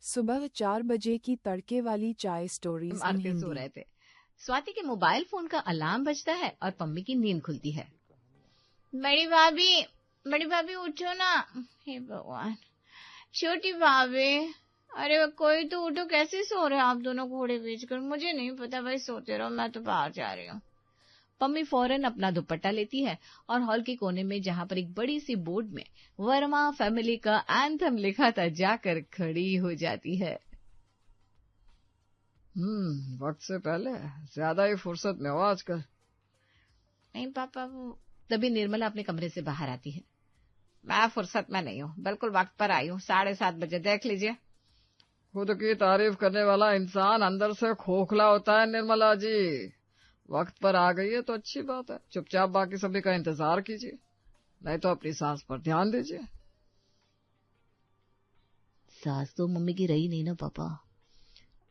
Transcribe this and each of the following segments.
सुबह 4 बजे की तड़के वाली चाय स्टोरीज इन मारते सो हिंदी। रहे थे। स्वाति के मोबाइल फोन का अलार्म बजता है और पम्मी की नींद खुलती है। बड़ी भाभी उठो ना। हे भगवान, छोटी भाभी, अरे कोई तो उठो, कैसे सो रहे हो आप दोनों घोड़े बेचकर? मुझे नहीं पता भाई, सोते रहो, मैं तो बाहर जा रही हूँ। पम्मी फौरन अपना दुपट्टा लेती है और हॉल के कोने में, जहां पर एक बड़ी सी बोर्ड में वर्मा फैमिली का एंथम लिखा था, जाकर खड़ी हो जाती है। वक्त से पहले ज्यादा ही फुर्सत में हो आजकल। नहीं पापा, वो तभी निर्मला अपने कमरे से बाहर आती है। मैं फुर्सत में नहीं हूँ, बिल्कुल वक्त पर आई हूँ, 7:30 बजे, देख लीजिए। खुद की तारीफ करने वाला इंसान अंदर से खोखला होता है निर्मला जी। वक्त पर आ गई है तो अच्छी बात है, चुपचाप बाकी सभी का इंतजार कीजिए, नहीं तो अपनी सास पर ध्यान दीजिए। सास तो मम्मी की रही नहीं ना पापा।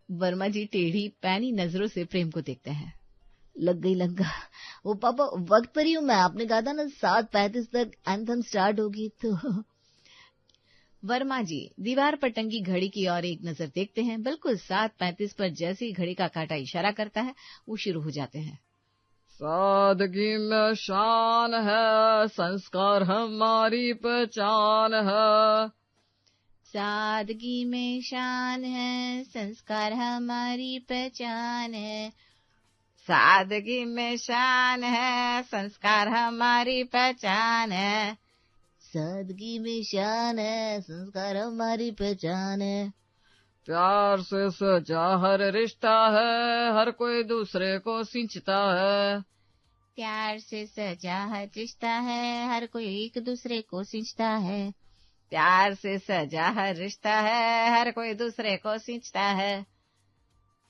वर्मा जी टेढ़ी पैनी नजरों से प्रेम को देखते हैं। लग गई। वो पापा वक्त पर ही हूँ मैं, आपने कहा था ना 7:35 तक एंथम स्टार्ट होगी तो। वर्मा जी दीवार पर टंगी घड़ी की ओर एक नजर देखते हैं। बिल्कुल 7:35 पर जैसे ही घड़ी का कांटा इशारा करता है, वो शुरू हो जाते हैं। सादगी में शान है, संस्कार हमारी पहचान है। सादगी में शान है, संस्कार हमारी पहचान है। सादगी में शान है, संस्कार हमारी पहचान है। सादगी में शान है, संस्कार हमारी पहचान है। प्यार से सजा हर रिश्ता है, हर कोई दूसरे को सिंचता है। प्यार से सजा हर रिश्ता है, हर कोई एक दूसरे को सिंचता है। प्यार से सजा हर रिश्ता है, हर कोई दूसरे को सिंचता है।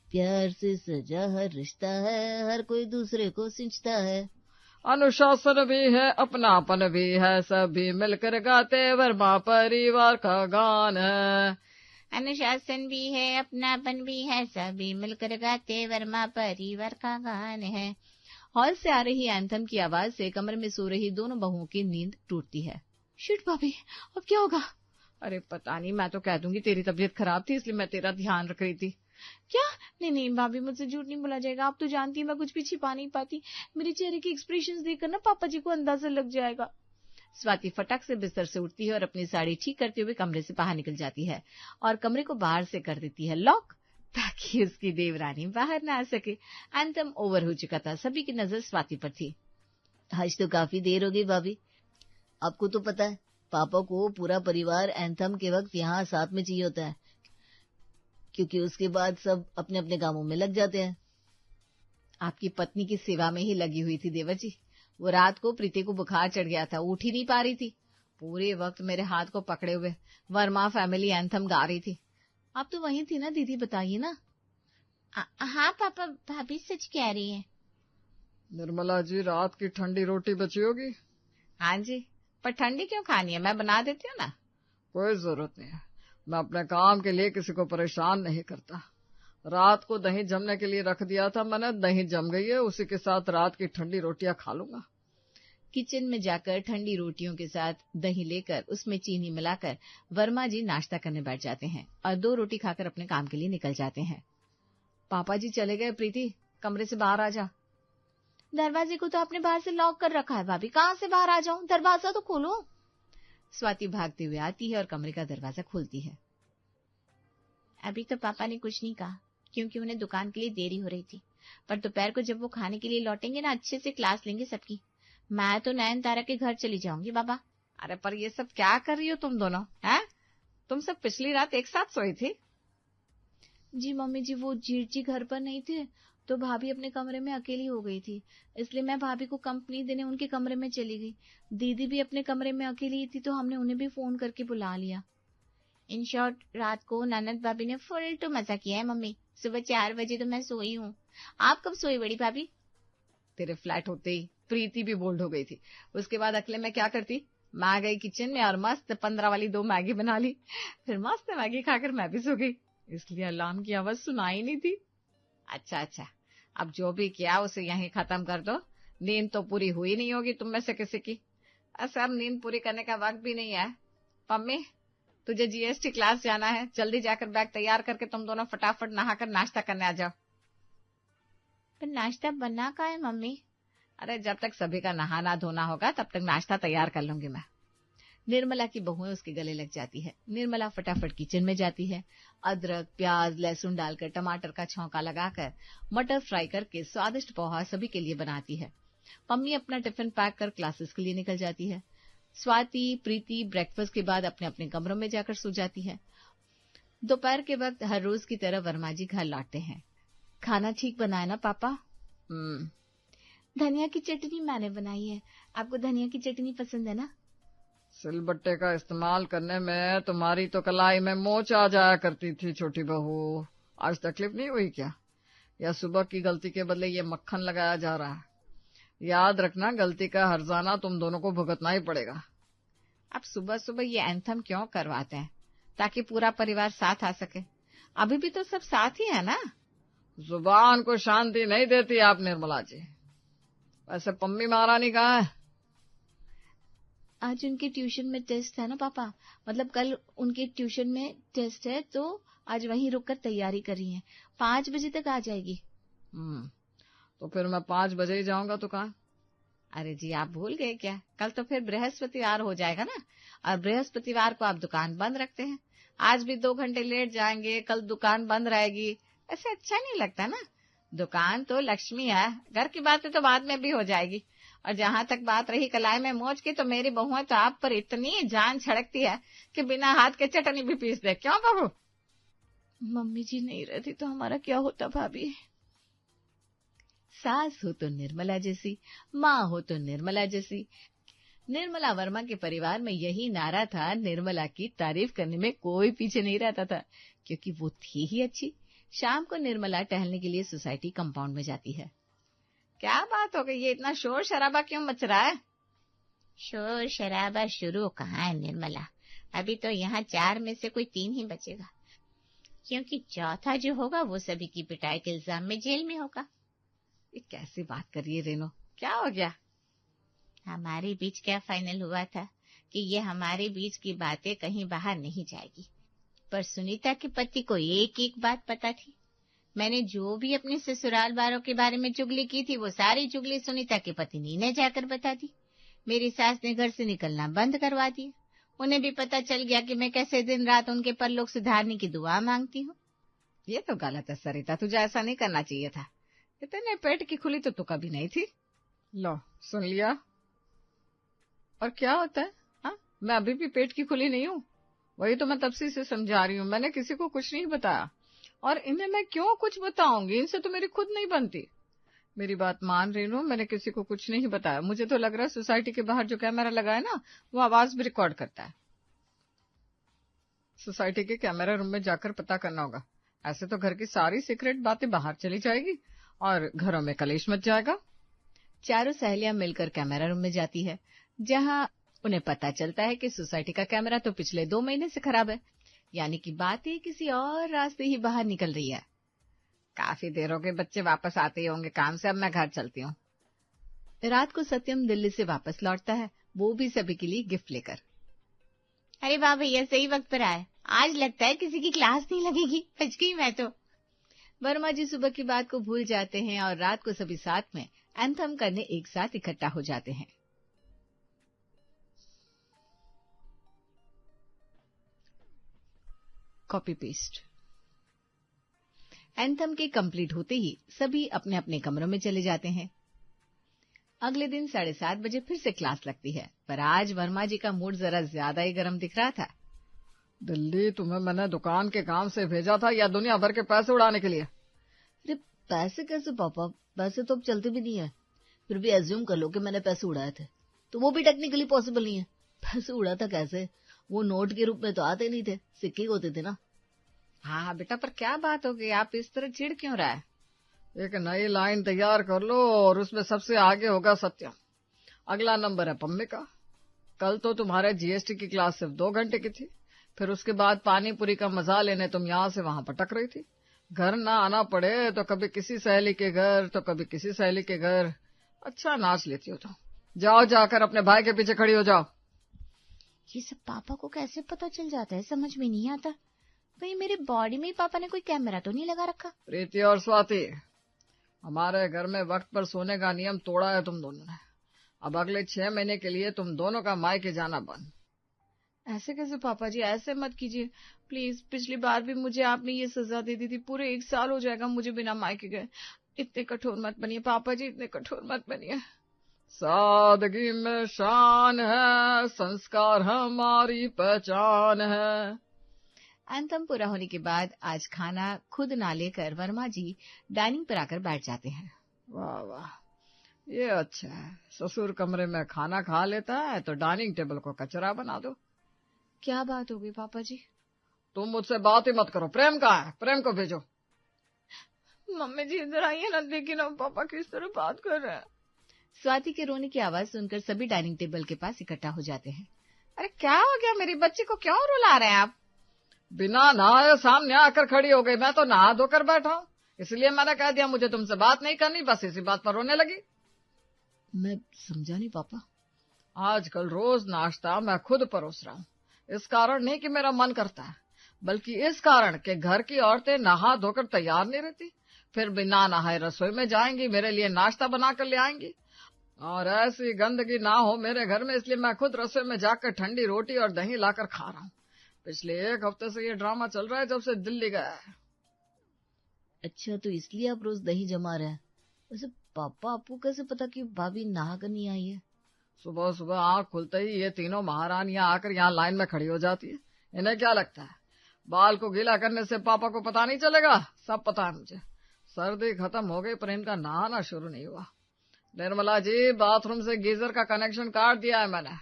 प्यार से सजा हर रिश्ता है, हर कोई दूसरे को सिंचता है। अनुशासन भी है, अपनापन भी है, सभी मिलकर गाते वर्मा परिवार का गान है। अनुशासन भी है, अपनापन भी है, सभी मिलकर गाते वर्मा परिवार का गान है। हॉल से आ रही एंथम की आवाज से कमरे में सो रही दोनों बहुओं की नींद टूटती है। शिट भाभी, अब क्या होगा? अरे पता नहीं, मैं तो कह दूंगी तेरी तबीयत खराब थी इसलिए मैं तेरा ध्यान रख रही थी। क्या? नहीं भाभी, मुझसे झूठ नहीं बोला जाएगा। आप तो जानती है मैं कुछ भी छिपा नहीं पाती। मेरे चेहरे के एक्सप्रेशंस देखकर ना पापा जी को अंदाजा लग जाएगा। स्वाति फटक से बिस्तर से उठती है और अपनी साड़ी ठीक करते हुए कमरे से बाहर निकल जाती है और कमरे को बाहर से कर देती है लॉक, ताकि उसकी देवरानी बाहर ना आ सके। एंथम ओवर हो चुका था, सभी की नजर स्वाति पर थी। आज तो काफी देर हो गई भाभी। आपको तो पता है पापा को पूरा परिवार एंथम के वक्त यहाँ साथ में चाहिए होता है, क्योंकि उसके बाद सब अपने अपने कामों में लग जाते हैं। आपकी पत्नी की सेवा में ही लगी हुई थी देवर जी। वो रात को प्रीति को बुखार चढ़ गया था, उठ ही नहीं पा रही थी। पूरे वक्त मेरे हाथ को पकड़े हुए वर्मा फैमिली एंथम गा रही थी। आप तो वहीं थी ना दीदी, बताइए ना। हाँ पापा, भाभी सच कह रही है। निर्मला जी, रात की ठंडी रोटी बची होगी? हाँ जी, पर ठंडी क्यों खानी है, मैं बना देती हूँ ना। कोई जरूरत नहीं है, मैं अपने काम के लिए किसी को परेशान नहीं करता। रात को दही जमने के लिए रख दिया था मैंने, दही जम गई है, उसी के साथ रात की ठंडी रोटियां खा लूंगा। किचन में जाकर ठंडी रोटियों के साथ दही लेकर उसमें चीनी मिलाकर वर्मा जी नाश्ता करने बैठ जाते हैं और 2 रोटी खाकर अपने काम के लिए निकल जाते हैं। पापा जी चले गए, प्रीति कमरे से बाहर आ जा। दरवाजे को तो आपने बाहर से लॉक कर रखा है भाभी, कहाँ से बाहर आ जाऊं? दरवाजा तो खोलो। स्वाति भागते हुए आती है और कमरे का दरवाजा खोलती है। अभी तो पापा ने कुछ नहीं कहा, क्योंकि उन्हें दुकान के लिए देरी हो रही थी, पर दोपहर को जब वो खाने के लिए लौटेंगे ना, अच्छे से क्लास लेंगे सबकी। मैं तो नयन तारा के घर चली जाऊंगी बाबा। अरे पर ये सब क्या कर रही हो तुम दोनों, हैं? तुम सब पिछली रात एक साथ सोई थी? जी मम्मी जी, वो जीत जी घर पर नहीं थे तो भाभी अपने कमरे में अकेली हो गई थी, इसलिए मैं भाभी को कंपनी देने उनके कमरे में चली गई। दीदी भी अपने कमरे में अकेली थी तो हमने उन्हें भी फोन करके बुला लिया। इन शॉर्ट, रात को ननद भाभी ने फुल टू मजा किया है मम्मी। सुबह 4 बजे तो मैं सोई हूँ। आप कब सोई बड़ी भाभी? तेरे फ्लैट होते ही प्रीति भी बोल्ड हो गई थी। उसके बाद अकेले मैं क्या करती, मैं आ गई किचन में और मस्त 15 वाली 2 मैगी बना ली। फिर मस्त मैगी खाकर मैं भी सो गई, इसलिए अलार्म की आवाज सुनाई नहीं थी। अच्छा, अब जो भी किया उसे यहीं खत्म कर दो। नींद तो पूरी हुई नहीं होगी तुम में से किसी की। ऐसा अब नींद पूरी करने का वक्त भी नहीं है। पम्मी, तुझे जीएसटी क्लास जाना है, जल्दी जाकर बैग तैयार करके तुम दोनों फटाफट नहाकर नाश्ता करने आ जाओ। पर नाश्ता बना का है मम्मी? अरे जब तक सभी का नहाना धोना होगा तब तक नाश्ता तैयार कर लूंगी मैं। निर्मला की बहुएं उसके गले लग जाती है। निर्मला फटाफट किचन में जाती है। अदरक, प्याज, लहसुन डालकर टमाटर का छौंका लगाकर मटर फ्राई करके स्वादिष्ट पोहा सभी के लिए बनाती है। मम्मी अपना टिफिन पैक कर क्लासेस के लिए निकल जाती है। स्वाति, प्रीति ब्रेकफास्ट के बाद अपने अपने कमरों में जाकर सो जाती है। दोपहर के वक्त हर रोज की तरह वर्मा जी घर लौटते हैं। खाना ठीक बना है ना पापा? धनिया की चटनी मैंने बनाई है। आपको धनिया की चटनी पसंद है ना? सिलबट्टे का इस्तेमाल करने में तुम्हारी तो कलाई में मोच आ जाया करती थी छोटी बहू। आज तकलीफ नहीं हुई क्या? या सुबह की गलती के बदले ये मक्खन लगाया जा रहा है? याद रखना, गलती का हर्जाना तुम दोनों को भुगतना ही पड़ेगा। आप सुबह सुबह ये एंथम क्यों करवाते हैं? ताकि पूरा परिवार साथ आ सके। अभी भी तो सब साथ ही है ना। जुबान को शांति नहीं देती आप निर्मला जी। वैसे पम्मी महारानी कहाँ है? आज उनके ट्यूशन में टेस्ट है ना पापा। मतलब कल उनके ट्यूशन में टेस्ट है, तो आज वहीं रुककर तैयारी कर रही हैं। 5 बजे तक आ जाएगी। तो फिर मैं 5 बजे ही जाऊंगा तो कहाँ? अरे जी आप भूल गए क्या? कल तो फिर बृहस्पतिवार हो जाएगा ना, और बृहस्पतिवार को आप दुकान बंद रखते हैं। आज भी 2 घंटे लेट जाएंगे, कल दुकान बंद रहेगी। ऐसे अच्छा नहीं लगता ना। दुकान तो लक्ष्मी है, घर की बातें तो बाद में भी हो जाएगी। और जहां तक बात रही कलाई में मोच की, तो मेरी बहुएं तो आप पर इतनी जान छड़कती है कि बिना हाथ के चटनी भी पीस दे। क्यों बहू? मम्मी जी नहीं रहती तो हमारा क्या होता भाभी? सास हो तो निर्मला जैसी, माँ हो तो निर्मला जैसी। निर्मला वर्मा के परिवार में यही नारा था। निर्मला की तारीफ करने में कोई पीछे नहीं रहता था, क्योंकि वो थी ही अच्छी। शाम को निर्मला टहलने के लिए सोसाइटी कंपाउंड में जाती है। क्या बात हो गई? ये इतना शोर शराबा क्यों मच रहा है? शोर शराबा शुरू कहाँ है निर्मला? अभी तो यहाँ 4 में से कोई 3 ही बचेगा, क्योंकि चौथा जो होगा वो सभी की पिटाई के इल्जाम में जेल में होगा। ये कैसी बात कर रही है रेनो? क्या हो गया? हमारे बीच क्या फाइनल हुआ था कि ये हमारे बीच की बातें कहीं बाहर नहीं जाएगी। पर सुनीता के पति को एक एक बात पता थी। मैंने जो भी अपने ससुराल वालों के बारे में चुगली की थी, वो सारी चुगली सुनीता के पति ने जाकर बता दी। मेरी सास ने घर से निकलना बंद करवा दिया। उन्हें भी पता चल गया कि मैं कैसे दिन रात उनके परलोक सुधारने की दुआ मांगती हूँ। ये तो गलत है सरिता, तुझे ऐसा नहीं करना चाहिए था। इतने पेट की खुली तो तू कभी नहीं थी। लो सुन लिया। और क्या होता है? हाँ, मैं अभी भी पेट की खुली नहीं हूँ। वही तो मैं तब से समझा रही हूँ। मैंने किसी को कुछ नहीं बताया, और इन्हें मैं क्यों कुछ बताऊंगी? इनसे तो मेरी खुद नहीं बनती। मेरी बात मान रही हूँ, मैंने किसी को कुछ नहीं बताया। मुझे तो लग रहा है सोसाइटी के बाहर जो कैमरा लगा है ना, वो आवाज भी रिकॉर्ड करता है। सोसाइटी के कैमरा रूम में जाकर पता करना होगा। ऐसे तो घर की सारी सीक्रेट बातें बाहर चली जाएगी और घरों में कलेश मच जाएगा। चारों सहेलियां मिलकर कैमरा रूम में जाती है, जहां उन्हें पता चलता है कि सोसाइटी का कैमरा तो पिछले 2 महीने से खराब है। यानी कि बातें किसी और रास्ते ही बाहर निकल रही है। काफी देर हो गई, बच्चे वापस आते ही होंगे काम से। अब मैं घर चलती हूँ। रात को सत्यम दिल्ली से वापस लौटता है, वो भी सभी के लिए गिफ्ट लेकर। अरे वाह भैया, सही वक्त पर आए। आज लगता है किसी की क्लास नहीं लगेगी। बच गई मैं तो। वर्मा जी सुबह की बात को भूल जाते हैं और रात को सभी साथ में एंथम करने एक साथ इकट्ठा हो जाते हैं। Copy paste. एंथम के कंप्लीट होते ही सभी अपने अपने कमरों में चले जाते हैं। अगले दिन 7:30 बजे फिर से क्लास लगती है, पर आज वर्मा जी का मूड जरा ज्यादा ही गर्म दिख रहा था। दिल्ली तुम्हें मैंने दुकान के काम से भेजा था या दुनिया भर के पैसे उड़ाने के लिए? अरे पैसे कैसे पापा? पैसे तो अब चलते भी नहीं है। फिर भी एज्यूम कर लो कि मैंने पैसे उड़ाए थे, तो वो भी टेक्निकली पॉसिबल नहीं है। पैसे उड़ा था कैसे? वो नोट के रूप में तो आते नहीं थे, सिक्के होते थे ना। हाँ बेटा, पर क्या बात हो गई? आप इस तरह चिढ़ क्यों रहा है? एक नई लाइन तैयार कर लो और उसमें सबसे आगे होगा सत्यम। अगला नंबर है पम्मी का। कल तो तुम्हारे जीएसटी की क्लास सिर्फ 2 घंटे की थी, फिर उसके बाद पानी पूरी का मजा लेने तुम यहाँ से वहां भटक रही थी। घर ना आना पड़े तो कभी किसी सहेली के घर तो कभी किसी सहेली के घर। अच्छा नाच लेती हो तो। जाओ, जाकर अपने भाई के पीछे खड़ी हो जाओ। ये सब पापा को कैसे पता चल जाता है, समझ में नहीं आता। कहीं मेरी बॉडी में ही पापा ने कोई कैमरा तो नहीं लगा रखा। प्रीति और स्वाति, हमारे घर में वक्त पर सोने का नियम तोड़ा है तुम दोनों ने। अब अगले 6 महीने के लिए तुम दोनों का मायके जाना बंद। ऐसे कैसे पापा जी, ऐसे मत कीजिए प्लीज। पिछली बार भी मुझे आपने ये सजा दे दी थी, पूरे 1 साल हो जाएगा मुझे बिना मायके गए। इतने कठोर मत बनिए पापा जी, इतने कठोर मत बनिए। सादगी में शान है, संस्कार हमारी पहचान है। एंथम पूरा होने के बाद आज खाना खुद ना लेकर वर्मा जी डाइनिंग पर आकर बैठ जाते हैं। वाह वाह, ये अच्छा है। ससुर कमरे में खाना खा लेता है तो डाइनिंग टेबल को कचरा बना दो। क्या बात होगी पापा जी? तुम मुझसे बात ही मत करो। प्रेम कहाँ है? प्रेम को भेजो। मम्मी जी इधर आइए ना, देखिए ना पापा किस तरह बात कर रहे हैं। स्वाति के रोने की आवाज सुनकर सभी डाइनिंग टेबल के पास इकट्ठा हो जाते हैं। अरे क्या हो गया, मेरी बच्ची को क्यों रुला रहे हैं आप? बिना नहाए सामने आकर खड़ी हो गई। मैं तो नहा धोकर बैठा हूँ, इसलिए मैंने कह दिया मुझे तुमसे बात नहीं करनी। बस इसी बात पर रोने लगी। मैं समझा नहीं पापा। आजकल रोज नाश्ता मैं खुद परोस रहा हूँ। इस कारण नहीं कि मेरा मन करता है, बल्कि इस कारण कि घर की औरतें नहा धोकर तैयार नहीं रहती, फिर बिना नहाए रसोई में जाएंगी, मेरे लिए नाश्ता बनाकर ले आएंगी। और ऐसी गंदगी ना हो मेरे घर में, इसलिए मैं खुद रसोई में जाकर ठंडी रोटी और दही लाकर खा रहा हूँ। पिछले 1 हफ्ते से ये ड्रामा चल रहा है जब से दिल्ली गया है। अच्छा, तो इसलिए आप रोज दही जमा रहे हैं। वैसे पापा, आपको कैसे पता कि भाभी नहा कर नहीं आई है? सुबह सुबह आंख खुलते ही ये तीनों महारानियां आकर यहाँ लाइन में खड़ी हो जाती है। इन्हें क्या लगता है बाल को गीला करने से पापा को पता नहीं चलेगा? सब पता है मुझे। सर्दी खत्म हो गई पर इनका नहाना शुरू नहीं हुआ। निर्मला जी, बाथरूम से गीजर का कनेक्शन काट दिया है मैंने।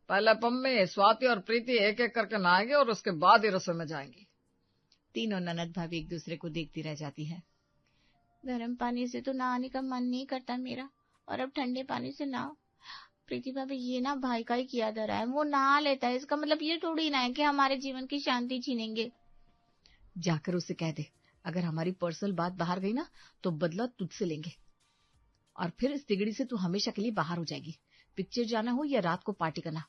पहले पम्मी, स्वाति और प्रीति एक एक करके नहाएंगे और उसके बाद ही रसोई में जाएंगी। तीनों ननद भाभी एक दूसरे को देखती रह जाती है। गर्म पानी से तो नहाने का मन नहीं करता मेरा, और अब ठंडे पानी से नहाओ। प्रीति भाभी, ये ना भाई का ही किया जा रहा है। वो नहा लेता है, इसका मतलब ये थोड़ी ना है कि हमारे जीवन की शांति छीनेंगे। जाकर उसे कह दे, अगर हमारी पर्सनल बात बाहर गई ना तो बदला तुझसे लेंगे, और फिर इस तिगड़ी से तू हमेशा के लिए बाहर हो जाएगी। पिक्चर जाना हो या रात को पार्टी करना,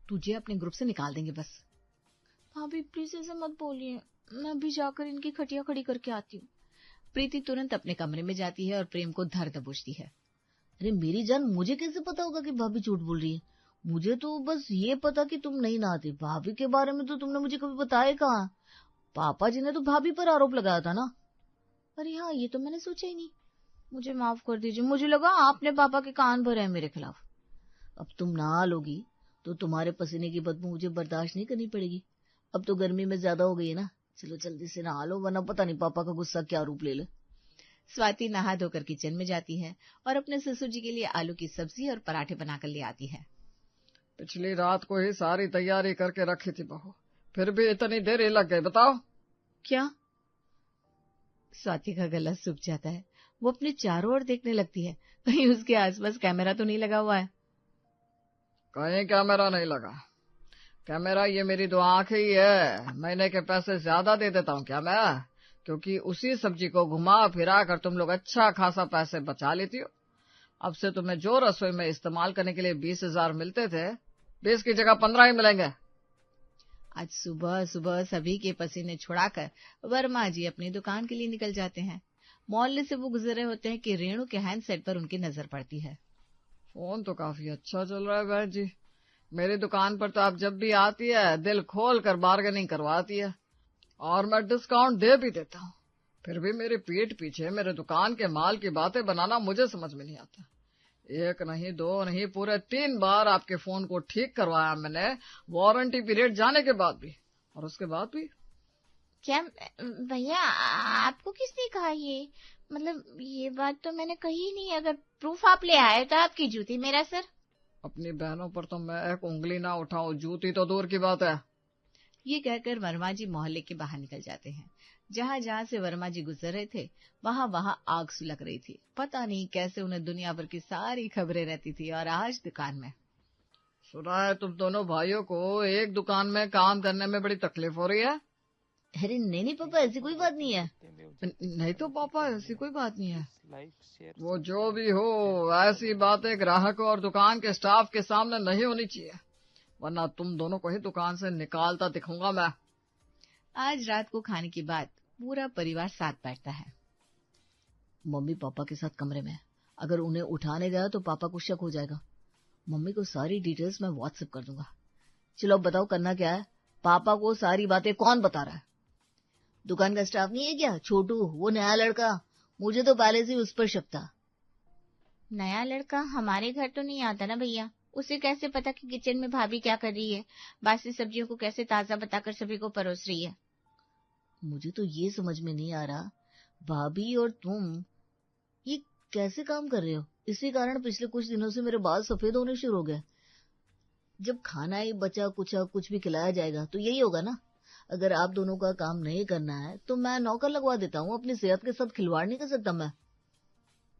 तुझे अपने ग्रुप से निकाल देंगे बस। भाभी प्लीज ऐसे मत बोलिए, मैं भी जाकर इनकी खटिया खड़ी करके आती हूँ। प्रीति तुरंत अपने कमरे में जाती है और प्रेम को धर दबोचती है। अरे मेरी जान, मुझे कैसे पता होगा कि भाभी झूठ बोल रही है? मुझे तो बस ये पता कि तुम नहीं नहाते। भाभी के बारे में तो तुमने मुझे कभी बताया कहाँ? पापा जी ने तो भाभी पर आरोप लगाया था ना। अरे हाँ, ये तो मैंने सोचा ही नहीं। मुझे माफ कर दीजिए, मुझे लगा आपने पापा के कान भरे हैं मेरे खिलाफ। अब तुम नहा लोगी तो तुम्हारे पसीने की बदबू मुझे बर्दाश्त नहीं करनी पड़ेगी। अब तो गर्मी में ज्यादा हो गई है ना, चलो जल्दी से नहा लो, वरना पता नहीं पापा का गुस्सा क्या रूप ले ले। स्वाति नहा धोकर किचन में जाती है और अपने ससुर जी के लिए आलू की सब्जी और पराठे बनाकर ले आती है। पिछली रात को ही सारी तैयारी करके रखी थी बहू, फिर भी इतनी देर ही लग गई। बताओ क्या? स्वाति का गला सूख जाता है। वो अपने चारों ओर देखने लगती है, कहीं उसके आसपास कैमरा तो नहीं लगा हुआ है। कहीं कैमरा नहीं लगा। कैमरा ये मेरी 2 आंखें ही है। महीने के पैसे ज्यादा दे देता हूँ क्या मैं? क्योंकि उसी सब्जी को घुमा फिरा कर तुम लोग अच्छा खासा पैसे बचा लेती हो। अब से तुम्हें जो रसोई में इस्तेमाल करने के लिए 20,000 मिलते थे, 20 की जगह 15 ही मिलेंगे। आज सुबह सुबह सभी के पसीने छुड़ाकर वर्मा जी अपनी दुकान के लिए निकल जाते हैं। मोहल्ले से वो गुजर रहे होते हैं कि रेणु के हैंडसेट पर उनकी नजर पड़ती है। फोन तो काफी अच्छा चल रहा है बहन जी। मेरी दुकान पर तो आप जब भी आती है दिल खोल कर बार्गेनिंग करवाती है, और मैं डिस्काउंट दे भी देता हूँ। फिर भी मेरी पीठ पीछे मेरे दुकान के माल की बातें बनाना मुझे समझ में नहीं आता। 1 नहीं 2 नहीं, पूरे 3 बार आपके फोन को ठीक करवाया मैंने, वारंटी पीरियड जाने के बाद भी, और उसके बाद भी। क्या भैया, आपको किसने कहा ये? मतलब ये बात तो मैंने कही ही नहीं। अगर प्रूफ आप ले आए तो आपकी जूती मेरा सर। अपनी बहनों पर तो मैं एक उंगली ना उठाऊं, जूती तो दूर की बात है। ये कहकर वर्मा जी मोहल्ले के बाहर निकल जाते हैं। जहाँ जहाँ से वर्मा जी गुजर रहे थे वहाँ वहाँ आग सुलग रही थी। पता नहीं कैसे उन्हें दुनिया भर की सारी खबरें रहती थी, और आज दुकान में। सुना है तुम दोनों भाइयों को एक दुकान में काम करने में बड़ी तकलीफ हो रही है? अरे नहीं पापा, ऐसी कोई बात नहीं है। नहीं तो पापा, ऐसी कोई बात नहीं है। वो जो भी हो, ऐसी बातें ग्राहकों और दुकान के स्टाफ के सामने नहीं होनी चाहिए। वरना तुम दोनों को ही दुकान से निकालता दिखूंगा मैं। आज रात को खाने के बाद पूरा परिवार साथ बैठता है। मम्मी पापा के साथ कमरे में है। अगर उन्हें उठाने गया तो पापा को शक हो जाएगा। मम्मी को सारी डिटेल्स मैं व्हाट्सएप कर दूंगा। चलो अब बताओ करना क्या है। पापा को सारी बातें कौन बता रहा है? दुकान का स्टाफ नहीं है क्या? छोटू, वो नया लड़का। मुझे तो पहले से उस पर शक था। नया लड़का हमारे घर तो नहीं आता ना भैया, उसे कैसे पता कि किचन में भाभी क्या कर रही है, बासी सब्जियों को कैसे ताजा बताकर सभी को परोस रही है। मुझे तो ये समझ में नहीं आ रहा, भाभी और तुम ये कैसे काम कर रहे हो? इसी कारण पिछले कुछ दिनों से मेरे बाल सफेद होने शुरू हो गए। जब खाना ही बचा कुचा कुछ भी खिलाया जाएगा तो यही होगा ना। अगर आप दोनों का काम नहीं करना है तो मैं नौकर लगवा देता हूँ। अपनी सेहत के साथ खिलवाड़ नहीं कर सकता मैं।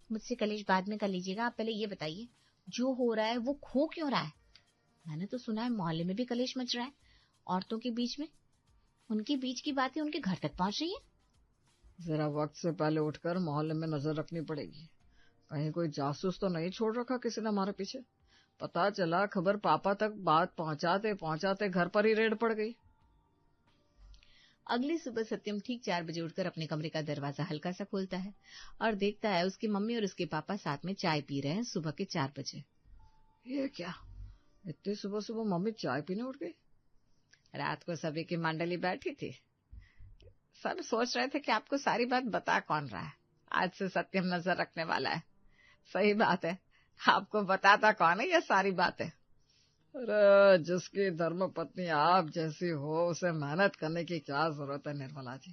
मुझसे कलेश बाद में कर लीजिएगा, आप पहले ये बताइए जो हो रहा है वो हो क्यों रहा है? मैंने तो सुना है मोहल्ले में भी कलेश मच रहा है, औरतों के बीच में। उनके बीच की बातें उनके घर तक पहुंच रही है। जरा वक्त से पहले उठकर मोहल्ले में नजर रखनी पड़ेगी। कहीं कोई जासूस तो नहीं छोड़ रखा किसी ने हमारे पीछे। पता चला खबर पापा तक बात पहुंचाते पहुंचाते घर पर ही रेड पड़ गई। अगली सुबह सत्यम ठीक 4 बजे उठकर अपने कमरे का दरवाजा हल्का सा खोलता है और देखता है उसकी मम्मी और उसके पापा साथ में चाय पी रहे हैं सुबह के 4 बजे। ये क्या, इतनी सुबह सुबह मम्मी चाय पीने उठ गई? रात को सभी की मंडली बैठी थी, सब सोच रहे थे कि आपको सारी बात बता कौन रहा है। आज से सत्यम नजर रखने वाला है। सही बात है, आपको बताता कौन है ये सारी बातें? अरे जिसकी धर्म पत्नी आप जैसी हो उसे मेहनत करने की क्या जरूरत है निर्मला जी।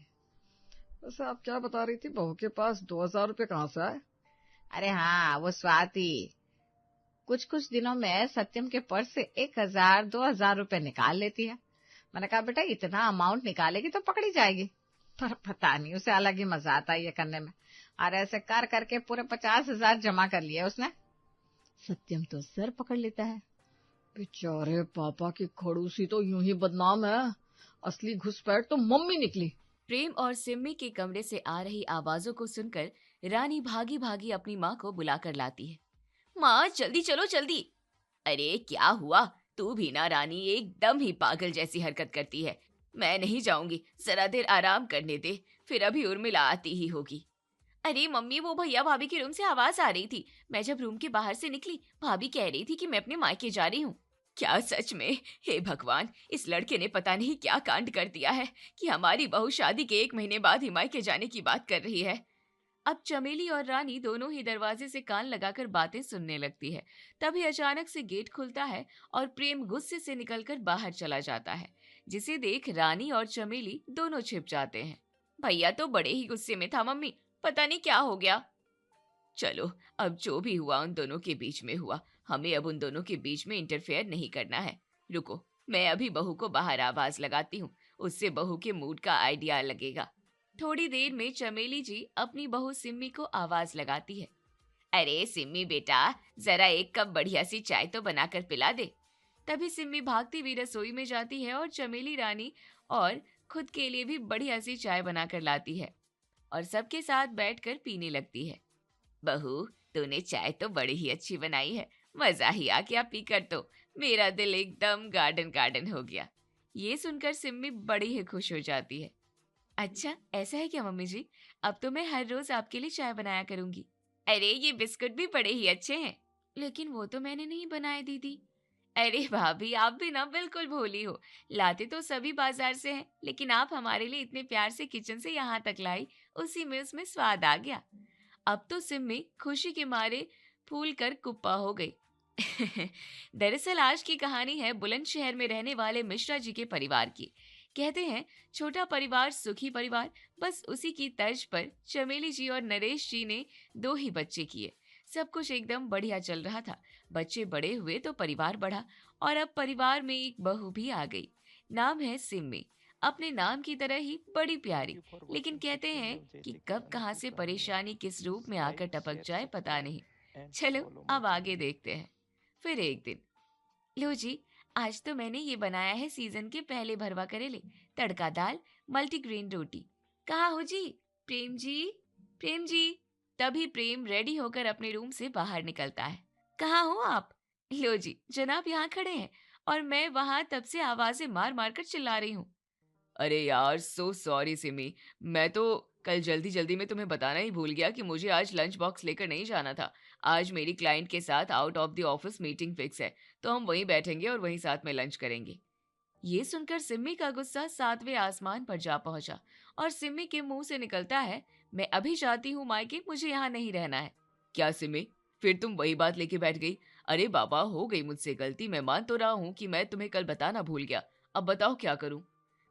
वैसे आप क्या बता रही थी, बहू के पास 2000 रुपये कहाँ से आए? अरे हाँ, वो स्वाति कुछ कुछ दिनों में सत्यम के पर्स से 1000-2000 रुपए निकाल लेती है। मैंने कहा बेटा इतना अमाउंट निकालेगी तो पकड़ी जाएगी, पर पता नहीं उसे अलग ही मजा आता है ये करने में। और ऐसे कर करके पूरे 50,000 जमा कर लिए उसने। सत्यम तो सर पकड़ लेता है। बेचारे पापा की खड़ूसी तो यूं ही बदनाम है, असली घुसपैठ तो मम्मी निकली। प्रेम और सिम्मी के कमरे से आ रही आवाजों को सुनकर रानी भागी भागी अपनी माँ को बुलाकर लाती है। माँ जल्दी चलो जल्दी। अरे क्या हुआ? तू भी ना रानी एकदम ही पागल जैसी हरकत करती है। मैं नहीं जाऊंगी, जरा देर आराम करने दे, फिर अभी उर्मिला आती ही होगी। अरे मम्मी वो भैया भाभी के रूम से आवाज आ रही थी। मैं जब रूम के बाहर से निकली भाभी कह रही थी कि मैं अपने मायके जा रही हूँ। क्या सच में? हे भगवान, इस लड़के ने पता नहीं क्या कांड कर दिया है कि हमारी बहू शादी के 1 महीने बाद ही मायके जाने की बात कर रही है। अब चमेली और रानी दोनों ही दरवाजे से कान लगाकर बातें सुनने लगती है। तभी अचानक से गेट खुलता है और प्रेम गुस्से से निकलकर बाहर चला जाता है, जिसे देख रानी और चमेली दोनों छिप जाते हैं। भैया तो बड़े ही गुस्से में था मम्मी, पता नहीं क्या हो गया। चलो अब जो भी हुआ उन दोनों के बीच में हुआ, हमें अब उन दोनों के बीच में इंटरफेयर नहीं करना है। रुको, मैं अभी बहू को बाहर आवाज लगाती हूँ, उससे बहू के मूड का आइडिया लगेगा। थोड़ी देर में चमेली जी अपनी बहू सिम्मी को आवाज लगाती है। अरे सिम्मी बेटा, जरा 1 कप बढ़िया सी चाय तो बनाकर पिला दे। तभी सिम्मी भागती हुई रसोई में जाती है और चमेली रानी और खुद के लिए भी बढ़िया सी चाय बनाकर लाती है और सबके साथ बैठकर पीने लगती है। बहू तूने चाय तो बड़ी ही अच्छी बनाई है, मजा ही आ गया पीकर तो, मेरा दिल एकदम गार्डन गार्डन हो गया। ये सुनकर सिम्मी बड़ी ही खुश हो जाती है। अच्छा ऐसा है क्या मम्मी जी? अब तो मैं हर रोज आपके लिए चाय बनाया करूंगी। अरे ये बिस्कुट भी बड़े ही अच्छे हैं। लेकिन वो तो मैंने नहीं बनाए दीदी। अरे भाभी आप भी ना बिल्कुल भोली हो, लाते तो सभी बाजार से हैं, लेकिन आप हमारे लिए इतने प्यार से किचन से यहाँ तक लाई, उसी में उसमें स्वाद आ गया। अब तो सिम्मी खुशी के मारे फूल कर कुप्पा हो गई। दरअसल आज की कहानी है बुलंदशहर में रहने वाले मिश्रा जी के परिवार की। कहते हैं छोटा परिवार सुखी परिवार, बस उसी की तर्ज पर चमेली जी और नरेश जी ने 2 ही बच्चे किए। सब कुछ एकदम बढ़िया चल रहा था। बच्चे बड़े हुए तो परिवार बढ़ा और अब परिवार में एक बहू भी आ गई। नाम है सिम्मी, अपने नाम की तरह ही बड़ी प्यारी। लेकिन कहते हैं कि कब कहाँ से परेशानी किस रूप में आकर टपक जाए पता नहीं। चलो अब आगे देखते हैं। फिर एक दिन, लो जी आज तो मैंने ये बनाया है सीजन के पहले भरवा करेले, तड़का दाल, मल्टीग्रेन रोटी। कहाँ हो जी? प्रेम जी, प्रेम जी। तभी प्रेम रेडी होकर अपने रूम से बाहर निकलता है। कहाँ हो आप? लो जी जनाब यहाँ खड़े हैं, और मैं वहां तब से आवाजें मार मार कर चिल्ला रही हूँ। अरे यार, सो सॉरी सिमी। मैं तो कल जल्दी जल्दी में तुम्हें बताना ही भूल गया कि मुझे आज लंच बॉक्स लेकर नहीं जाना था। आज मेरी क्लाइंट के साथ out of the office meeting fix है, तो हम वहीं बैठेंगे और वहीं साथ में लंच करेंगे। ये सुनकर सिम्मी का गुस्सा 7वें आसमान पर जा पहुंचा और सिम्मी के मुंह से निकलता है, मैं अभी जाती हूँ मायके, मुझे यहाँ नहीं रहना है। क्या सिम्मी, फिर तुम वही बात लेके बैठ गई? अरे बाबा, हो गई मुझसे गलती, मैं मान तो रहा हूँ कि मैं तुम्हें कल बताना भूल गया। अब बताओ क्या करूँ?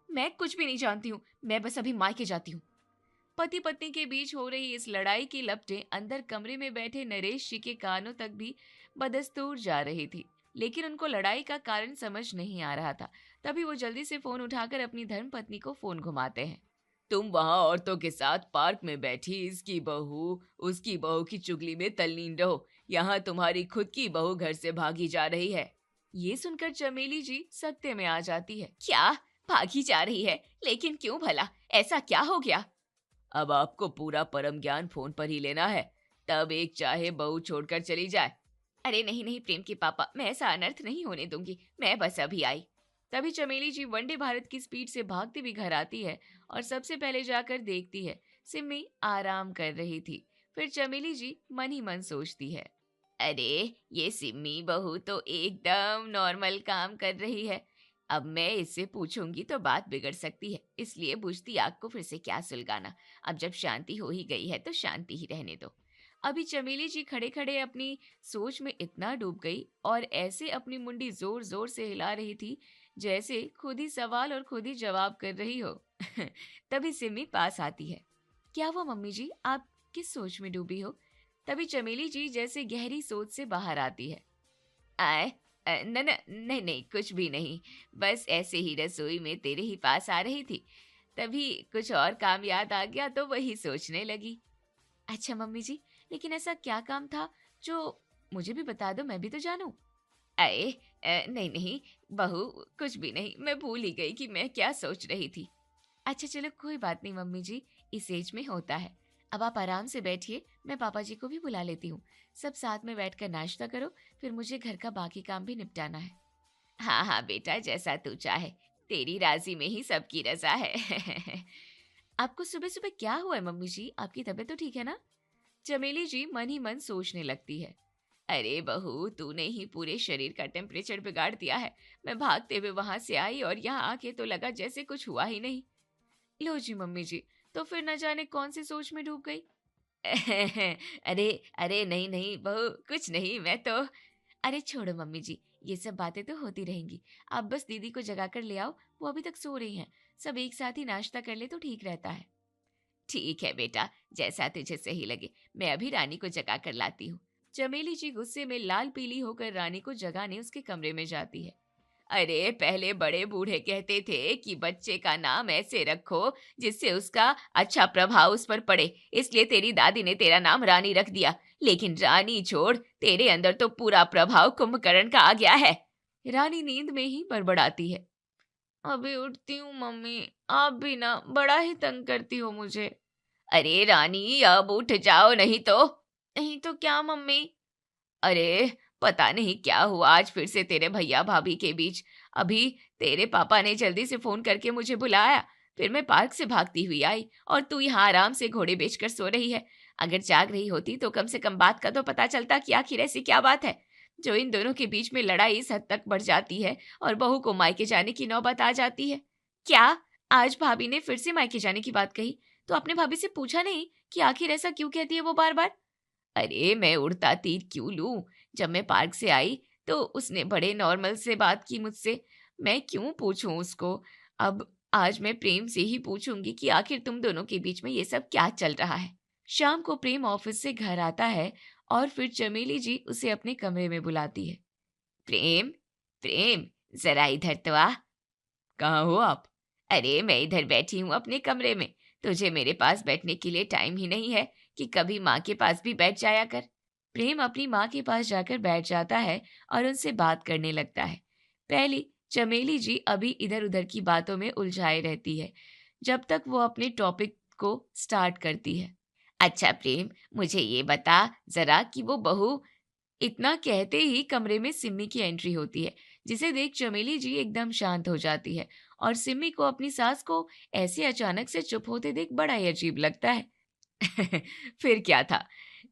मैं कुछ भी नहीं जानती हूँ, मैं बस अभी मायके जाती हूँ। पति पत्नी के बीच हो रही इस लड़ाई की लपटें अंदर कमरे में बैठे नरेश जी के कानों तक भी बदस्तूर जा रही थी, लेकिन उनको लड़ाई का कारण समझ नहीं आ रहा था। तभी वो जल्दी से फोन उठाकर अपनी धर्मपत्नी को फोन घुमाते हैं। तुम वहां औरतों के साथ पार्क में बैठी इसकी बहू उसकी बहू की चुगली में तल्लीन रहो, यहाँ तुम्हारी खुद की बहू घर से भागी जा रही है। ये सुनकर चमेली जी सत्ते में आ जाती है। क्या भागी जा रही है? लेकिन क्यों भला? ऐसा क्या हो गया? अब आपको पूरा परम ज्ञान फोन पर ही लेना है, तब एक चाहे बहू छोड़कर चली जाए। अरे नहीं नहीं प्रेम के पापा, मैं ऐसा अनर्थ नहीं होने दूंगी, मैं बस अभी आई। तभी चमेली जी वंदे भारत की स्पीड से भागती हुई घर आती है और सबसे पहले जाकर देखती है सिम्मी आराम कर रही थी। फिर चमेली जी मन ही मन सोचती है, अरे ये सिम्मी बहू तो एकदम नॉर्मल काम कर रही है, अब मैं इससे पूछूंगी तो बात बिगड़ सकती है, इसलिए बुझती आग को फिर से क्या सुलगाना। अब जब शांति हो ही गई है तो शांति ही रहने दो। अभी चमेली जी खड़े खड़े अपनी सोच में इतना डूब गई और ऐसे अपनी मुंडी जोर जोर से हिला रही थी जैसे खुद ही सवाल और खुद ही जवाब कर रही हो। तभी सिमी पास आती है। क्या हुआ मम्मी जी, आप किस सोच में डूबी हो? तभी चमेली जी जैसे गहरी सोच से बाहर आती है। आए नहीं नहीं, कुछ भी नहीं, बस ऐसे ही रसोई में तेरे ही पास आ रही थी, तभी कुछ और काम याद आ गया तो वही सोचने लगी। अच्छा मम्मी जी, लेकिन ऐसा क्या काम था जो मुझे भी बता दो, मैं भी तो जानूं। अरे नहीं नहीं बहू, कुछ भी नहीं, मैं भूल ही गई कि मैं क्या सोच रही थी। अच्छा चलो कोई बात नहीं मम्मी जी, इस एज में होता है। अब आप आराम से बैठिए, मैं पापा जी को भी बुला लेती हूँ, सब साथ में बैठकर नाश्ता करो, फिर मुझे घर का बाकी काम भी निपटाना है। हाँ हाँ बेटा, जैसा तू चाहे, तेरी राजी में ही सबकी रजा है। आपको सुबह सुबह क्या हुआ है मम्मी जी, आपकी तबीयत तो ठीक है ना? चमेली जी मन ही मन सोचने लगती है। अरे बहू, तूने ही पूरे शरीर का टेम्परेचर बिगाड़ दिया है। मैं भागते हुए वहां से आई और यहाँ आके तो लगा जैसे कुछ हुआ ही नहीं। लो जी मम्मी जी, तो फिर न जाने कौन सी सोच में डूब गई। अरे अरे नहीं नहीं बहू, कुछ नहीं, मैं तो। अरे छोड़ो मम्मी जी, ये सब बातें तो होती रहेंगी, आप बस दीदी को जगा कर ले आओ, वो अभी तक सो रही हैं, सब एक साथ ही नाश्ता कर ले तो ठीक रहता है। ठीक है बेटा, जैसा तुझे सही लगे, मैं अभी रानी को जगा कर लाती हूँ। चमेली जी गुस्से में लाल पीली होकर रानी को जगाने उसके कमरे में जाती है। अरे पहले बड़े बूढ़े कहते थे कि बच्चे का नाम ऐसे रखो जिससे उसका अच्छा प्रभाव उस पर पड़े, इसलिए तेरी दादी ने तेरा नाम रानी रख दिया, लेकिन रानी छोड़, तेरे अंदर तो पूरा प्रभाव कुंभकर्ण का आ गया है। रानी नींद में ही बड़बड़ाती है। अभी उठती हूँ मम्मी, आप भी ना बड़ा ही तंग करती हो मुझे। अरे रानी, अब उठ जाओ, नहीं तो। नहीं तो क्या मम्मी? अरे पता नहीं क्या हुआ आज फिर से तेरे भैया भाभी के बीच। अभी तेरे पापा ने जल्दी से फोन करके मुझे बुलाया, फिर मैं पार्क से भागती हुई आई और तू यहाँ आराम से घोड़े बेचकर सो रही है। अगर जाग रही होती तो कम से कम बात का तो पता चलता कि आखिर ऐसी क्या बात है जो इन दोनों के बीच में लड़ाई इस हद तक बढ़ जाती है और बहू को मायके जाने की नौबत आ जाती है। क्या आज भाभी ने फिर से मायके जाने की बात कही? तो आपने भाभी से पूछा नहीं कि आखिर ऐसा क्यों कहती है वो बार बार? अरे मैं उड़ता तीर क्यों लूं? जब मैं पार्क से आई तो उसने बड़े नॉर्मल से बात की मुझसे, मैं क्यों पूछूं उसको? अब आज मैं प्रेम से ही पूछूंगी कि आखिर तुम दोनों के बीच में ये सब क्या चल रहा है। शाम को प्रेम ऑफिस से घर आता है और फिर चमेली जी उसे अपने कमरे में बुलाती है। प्रेम, प्रेम, जरा इधर तो आ। कहाँ हो आप? अरे मैं इधर बैठी हूँ अपने कमरे में, तुझे मेरे पास बैठने के लिए टाइम ही नहीं है कि कभी माँ के पास भी बैठ जाया कर। प्रेम अपनी माँ के पास जाकर बैठ जाता है और उनसे बात करने लगता है। पहली चमेली जी अभी इधर उधर की बातों में उलझाए रहती है जब तक वो अपने टॉपिक को स्टार्ट करती है। अच्छा प्रेम, मुझे ये बता जरा कि वो बहू। इतना कहते ही कमरे में सिम्मी की एंट्री होती है। जिसे देख चमेली जी एकदम शांत हो जाती है और सिम्मी को अपनी सास को ऐसे अचानक से चुप होते देख बड़ा ही अजीब लगता है। फिर क्या था?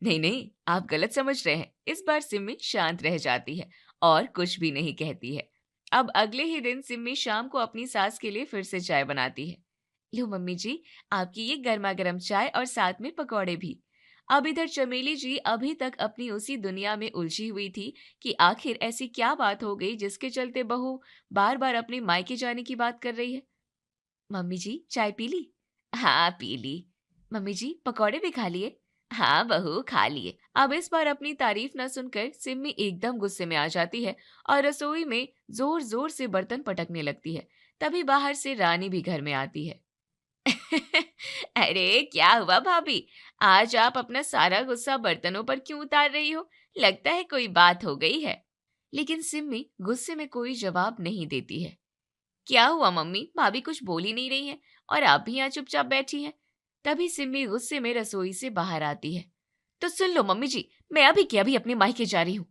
नहीं नहीं, आप गलत समझ रहे हैं। इस बार सिम्मी शांत रह जाती है और कुछ भी नहीं कहती है। अब अगले ही दिन सिम्मी शाम को अपनी सास के लिए फिर से चाय बनाती है। लो मम्मी जी, आपकी ये गर्मा गर्म चाय और साथ में पकौड़े भी। अब इधर चमेली जी अभी तक अपनी उसी दुनिया में उलझी हुई थी कि आखिर ऐसी क्या बात हो गई जिसके चलते बहू बार बार अपने मायके जाने की बात कर रही है। मम्मी जी, चाय पी ली? हाँ पी ली। मम्मी जी, पकौड़े भी खा लिए? हाँ बहू, खा लिए। अब इस बार अपनी तारीफ न सुनकर सिम्मी एकदम गुस्से में आ जाती है और रसोई में जोर जोर से बर्तन पटकने लगती है। तभी बाहर से रानी भी घर में आती है। अरे क्या हुआ भाभी, आज आप अपना सारा गुस्सा बर्तनों पर क्यों उतार रही हो? लगता है कोई बात हो गई है। लेकिन सिम्मी गुस्से में कोई जवाब नहीं देती है। क्या हुआ मम्मी, भाभी कुछ बोल ही नहीं रही है और आप भी यहाँ चुपचाप बैठी हैं। तभी सिम्मी गुस्से में रसोई से बाहर आती है। तो सुन लो मम्मी जी, मैं अभी के अभी अपने मायके जा रही हूँ।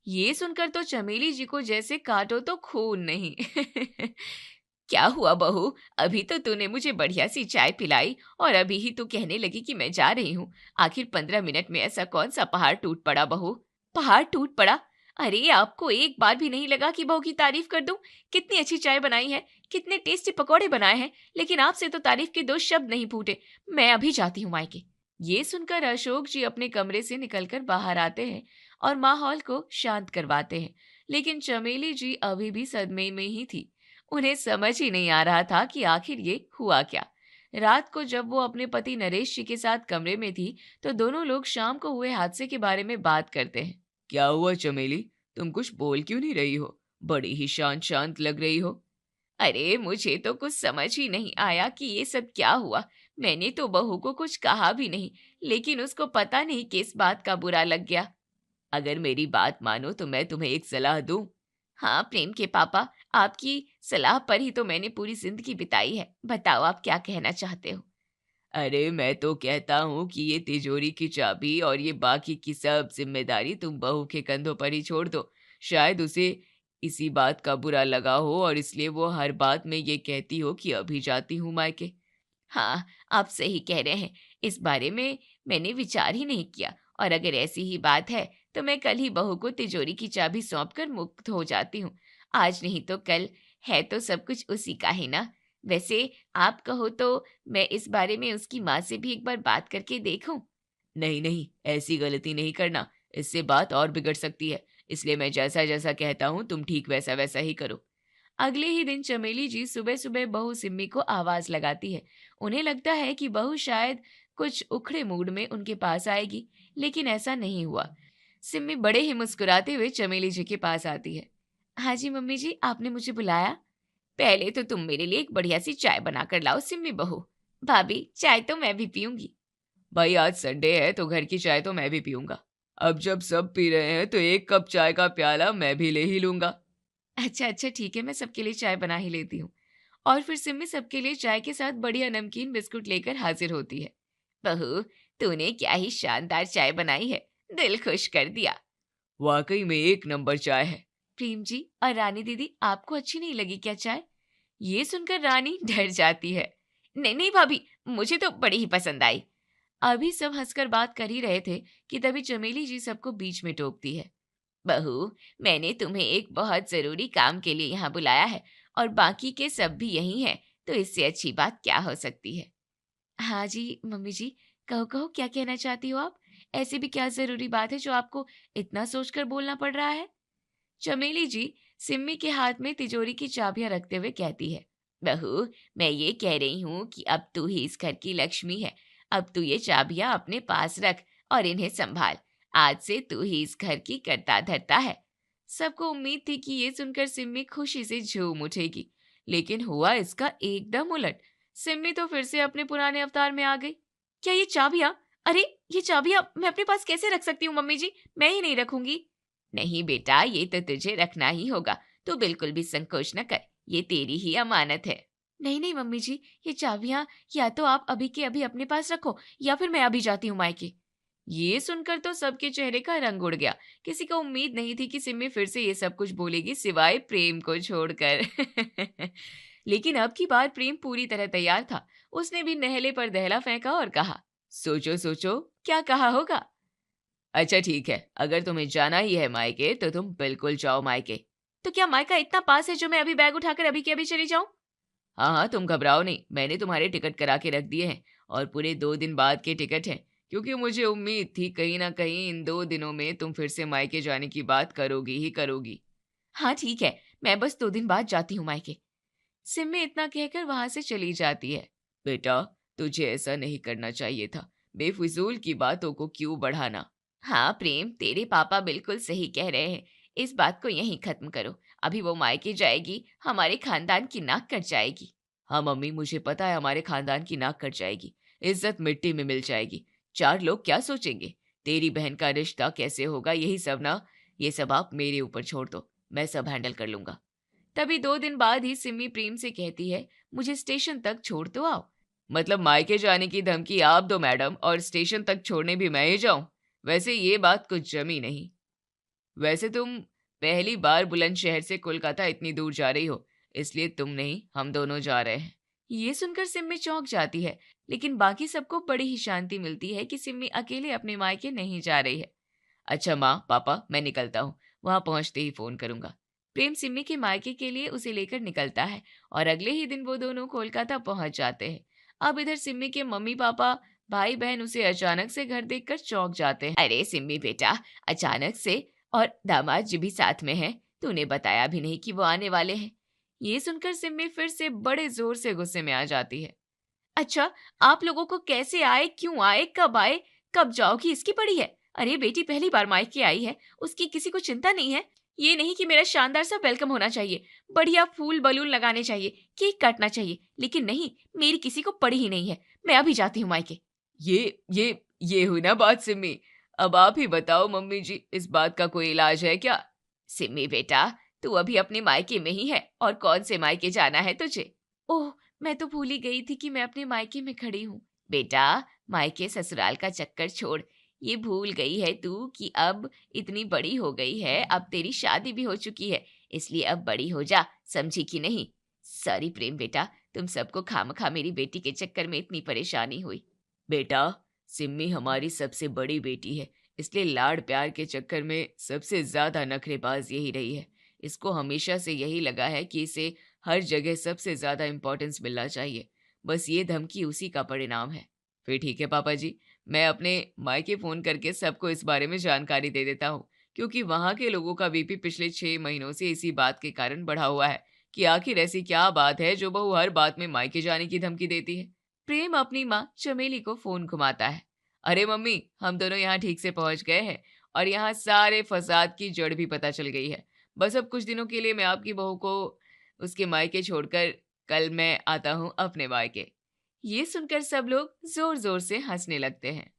ये सुनकर तो चमेली जी को जैसे काटो तो खून नहीं। क्या हुआ बहू, अभी तो तूने मुझे बढ़िया सी चाय पिलाई और अभी ही तू कहने लगी कि मैं जा रही हूँ। आखिर 15 मिनट में ऐसा कौन सा पहाड़ टूट पड़ा बहू? पहाड़ टूट पड़ा? अरे आपको एक बार भी नहीं लगा कि बहू की तारीफ कर दूं? कितनी अच्छी चाय बनाई है, कितने टेस्टी पकौड़े बनाए हैं, लेकिन आपसे तो तारीफ के 2 शब्द नहीं फूटे। मैं अभी जाती हूँ मायके। ये सुनकर अशोक जी अपने कमरे से निकलकर बाहर आते हैं और माहौल को शांत करवाते हैं। लेकिन चमेली जी अभी भी सदमे में ही थी। उन्हें समझ ही नहीं आ रहा था कि आखिर ये हुआ क्या। रात को जब वो अपने पति नरेश जी के साथ कमरे में थी तो दोनों लोग शाम को हुए हादसे के बारे में बात करते हैं। क्या हुआ चमेली, तुम कुछ बोल क्यों नहीं रही हो? बड़ी ही शांत शांत लग रही हो। अरे मुझे तो कुछ समझ ही नहीं आया कि ये सब क्या हुआ। मैंने तो बहू को कुछ कहा भी नहीं, लेकिन उसको पता नहीं किस बात का बुरा लग गया। अगर मेरी बात मानो तो मैं तुम्हें एक सलाह दूं। हाँ प्रेम के पापा, आपकी सलाह पर ही तो मैंने पूरी जिंदगी बिताई है। बताओ आप क्या कहना चाहते हो? अरे मैं तो कहता हूँ कि ये तिजोरी की चाबी और ये बाकी की सब जिम्मेदारी तुम बहू के कंधों पर ही छोड़ दो। शायद उसे इसी बात का बुरा लगा हो और इसलिए वो हर बात में ये कहती हो कि अभी जाती हूँ मायके। हाँ, आप सही कह रहे हैं। इस बारे में मैंने विचार ही नहीं किया और अगर ऐसी ही बात है तो मैं कल ही बहू को तिजोरी की चाबी सौंपकर मुक्त हो जाती हूँ। आज नहीं तो कल है तो सब कुछ उसी का ही ना। वैसे आप कहो तो मैं इस बारे में उसकी माँ से भी एक बार बात करके देखूं? नहीं नहीं, ऐसी गलती नहीं करना, इससे बात और बिगड़ सकती है। इसलिए मैं जैसा जैसा कहता हूँ तुम ठीक वैसा वैसा ही करो। अगले ही दिन चमेली जी सुबह सुबह बहू सिम्मी को आवाज लगाती है। उन्हें लगता है कि बहू शायद कुछ उखड़े मूड में उनके पास आएगी, लेकिन ऐसा नहीं हुआ। सिम्मी बड़े ही मुस्कुराते हुए चमेली जी के पास आती है। हाँ जी मम्मी जी, आपने मुझे बुलाया? पहले तो तुम मेरे लिए एक बढ़िया सी चाय बना कर लाओ सिम्मी बहू। भाभी, चाय तो मैं भी पीऊंगी। भाई आज संडे है तो घर की चाय तो मैं भी पीऊंगा। अब जब सब पी रहे हैं तो 1 कप चाय का प्याला मैं भी ले ही लूंगा। अच्छा अच्छा ठीक है, मैं सबके लिए चाय बना ही लेती हूँ। और फिर सिम्मी सबके लिए चाय के साथ बढ़िया नमकीन बिस्कुट लेकर हाजिर होती है। बहू, तूने क्या ही शानदार चाय बनाई है, दिल खुश कर दिया। वाकई में 1 नंबर चाय है। प्रेम जी और रानी दीदी, आपको अच्छी नहीं लगी क्या चाय? ये सुनकर रानी डर जाती है। नहीं नहीं भाभी, मुझे तो बड़ी ही पसंद आई। अभी सब हंसकर बात कर ही रहे थे कि तभी चमेली जी सबको बीच में टोकती है। बहू, मैंने तुम्हें एक बहुत जरूरी काम के लिए यहाँ बुलाया है और बाकी के सब भी यही हैं, तो इससे अच्छी बात क्या हो सकती है? हाँ जी मम्मी जी, कहो कहो क्या कहना चाहती हो आप? ऐसी भी क्या जरूरी बात है जो आपको इतना सोचकर बोलना पड़ रहा है? चमेली जी सिम्मी के हाथ में तिजोरी की चाबियां रखते हुए कहती है। बहू, मैं ये कह रही हूँ कि अब तू ही इस घर की लक्ष्मी है। अब तू ये चाबियां अपने पास रख और इन्हें संभाल। आज से तू ही इस घर की कर्ता धर्ता है। सबको उम्मीद थी कि ये सुनकर सिम्मी खुशी से झूम उठेगी, लेकिन हुआ इसका एकदम उलट। सिम्मी तो फिर से अपने पुराने अवतार में आ गई। क्या ये चाबियां? अरे ये चाबियां मैं अपने पास कैसे रख सकती हूँ मम्मी जी? मैं ही नहीं रखूंगी। नहीं बेटा, ये तो तुझे रखना ही होगा। तू बिल्कुल भी संकोच न कर, ये तेरी ही अमानत है। नहीं नहीं मम्मी जी, ये चाबियां या तो आप अभी के अभी अपने पास रखो या फिर मैं अभी जाती हूँ मायके। ये सुनकर तो सबके चेहरे का रंग उड़ गया। किसी को उम्मीद नहीं थी कि सिम्मी फिर से ये सब कुछ बोलेगी सिवाय प्रेम को छोड़कर। लेकिन अब की बार प्रेम पूरी तरह तैयार था। उसने भी नहले पर दहला फेंका और कहा, सोचो सोचो क्या कहा होगा। अच्छा ठीक है, अगर तुम्हें जाना ही है मायके तो तुम बिल्कुल जाओ मायके। तो क्या मायका इतना पास है जो मैं अभी बैग उठाकर अभी के अभी चली जाऊं? हाँ हाँ, तुम घबराओ नहीं, मैंने तुम्हारे टिकट करा के रख दिए हैं और पूरे 2 दिन बाद के टिकट हैं, क्योंकि मुझे उम्मीद थी कहीं ना कहीं इन 2 दिनों में तुम फिर से मायके जाने की बात करोगी ही करोगी। हाँ ठीक है, मैं बस 2 दिन बाद जाती हूँ मायके। सिम्मी इतना कहकर वहां से चली जाती है। बेटा, तुझे ऐसा नहीं करना चाहिए था, बेफिजूल की बातों को क्यों बढ़ाना। हाँ प्रेम, तेरे पापा बिल्कुल सही कह रहे हैं, इस बात को यहीं खत्म करो। अभी वो मायके जाएगी, हमारे खानदान की नाक कट जाएगी। हाँ मम्मी, मुझे पता है हमारे खानदान की नाक कट जाएगी, इज्जत मिट्टी में मिल जाएगी। 4 लोग क्या सोचेंगे, तेरी बहन का रिश्ता कैसे होगा, यही सब ना। ये सब आप मेरे ऊपर छोड़ दो, मैं सब हैंडल कर लूंगा। तभी 2 दिन बाद ही सिम्मी प्रेम से कहती है, मुझे स्टेशन तक छोड़ तो आओ। मतलब मायके जाने की धमकी आप दो मैडम, और स्टेशन तक छोड़ने भी मैं ही जाऊं? वैसे ये बात कुछ जमी नहीं। वैसे तुम पहली बार बुलंदशहर से कोलकाता इतनी दूर जा रही हो, इसलिए तुम नहीं हम दोनों जा रहे हैं। ये सुनकर सिम्मी चौंक जाती है, लेकिन बाकी सबको बड़ी ही शांति मिलती है कि सिम्मी अकेले अपने मायके नहीं जा रही है। अच्छा माँ पापा, मैं निकलता हूँ, वहां पहुंचते ही फोन करूंगा। प्रेम सिम्मी के मायके के लिए उसे लेकर निकलता है और अगले ही दिन वो दोनों कोलकाता पहुंच जाते हैं। अब इधर सिम्मी के मम्मी पापा भाई बहन उसे अचानक से घर देखकर चौंक जाते हैं। अरे सिम्मी बेटा, अचानक से, और दामाद जी भी साथ में हैं, तूने बताया भी नहीं कि वो आने वाले हैं। ये सुनकर सिम्मी फिर से बड़े जोर से गुस्से में आ जाती है। अच्छा, आप लोगों को कैसे आए, क्यों आए, कब जाओगी, इसकी पड़ी है। अरे बेटी पहली बार मायके आई है, उसकी किसी को चिंता नहीं है। ये नहीं कि मेरा शानदार सा वेलकम होना चाहिए, बढ़िया फूल बलून लगाने चाहिए, केक काटना चाहिए, लेकिन नहीं, मेरी किसी को पड़ी ही नहीं है। मैं अभी जाती हूँ मायके। ये हुई ना बात सिम्मी। अब आप ही बताओ मम्मी जी, इस बात का कोई इलाज है क्या? सिम्मी बेटा, तू अभी अपने मायके में ही है, और कौन से मायके जाना है तुझे? ओह, मैं तो भूल ही गई थी कि मैं अपने मायके में खड़ी हूँ। बेटा, मायके ससुराल का चक्कर छोड़, ये भूल गई है तू कि अब इतनी बड़ी हो गई है, अब तेरी शादी भी हो चुकी है, इसलिए अब बड़ी हो जा, समझी कि नहीं? सॉरी प्रेम बेटा, तुम सबको खामखा मेरी बेटी के चक्कर में इतनी परेशानी हुई। बेटा, सिम्मी हमारी सबसे बड़ी बेटी है, इसलिए लाड़ प्यार के चक्कर में सबसे ज्यादा नखरेबाज यही रही है। इसको हमेशा से यही लगा है कि इसे हर जगह सबसे ज्यादा इम्पोर्टेंस मिलना चाहिए। बस ये धमकी उसी का परिणाम है। फिर ठीक है पापा जी, मैं अपने मायके फोन करके सबको इस बारे में जानकारी दे देता हूँ, क्योंकि वहाँ के लोगों का बीपी पिछले 6 महीनों से इसी बात के कारण बढ़ा हुआ है कि आखिर ऐसी क्या बात है जो बहू हर बात में मायके जाने की धमकी देती है। प्रेम अपनी माँ चमेली को फोन घुमाता है। अरे मम्मी, हम दोनों यहाँ ठीक से पहुंच गए हैं और यहाँ सारे फसाद की जड़ भी पता चल गई है। बस अब कुछ दिनों के लिए मैं आपकी बहू को उसके मायके छोड़कर कल मैं आता हूँ अपने मायके। ये सुनकर सब लोग जोर जोर से हंसने लगते हैं।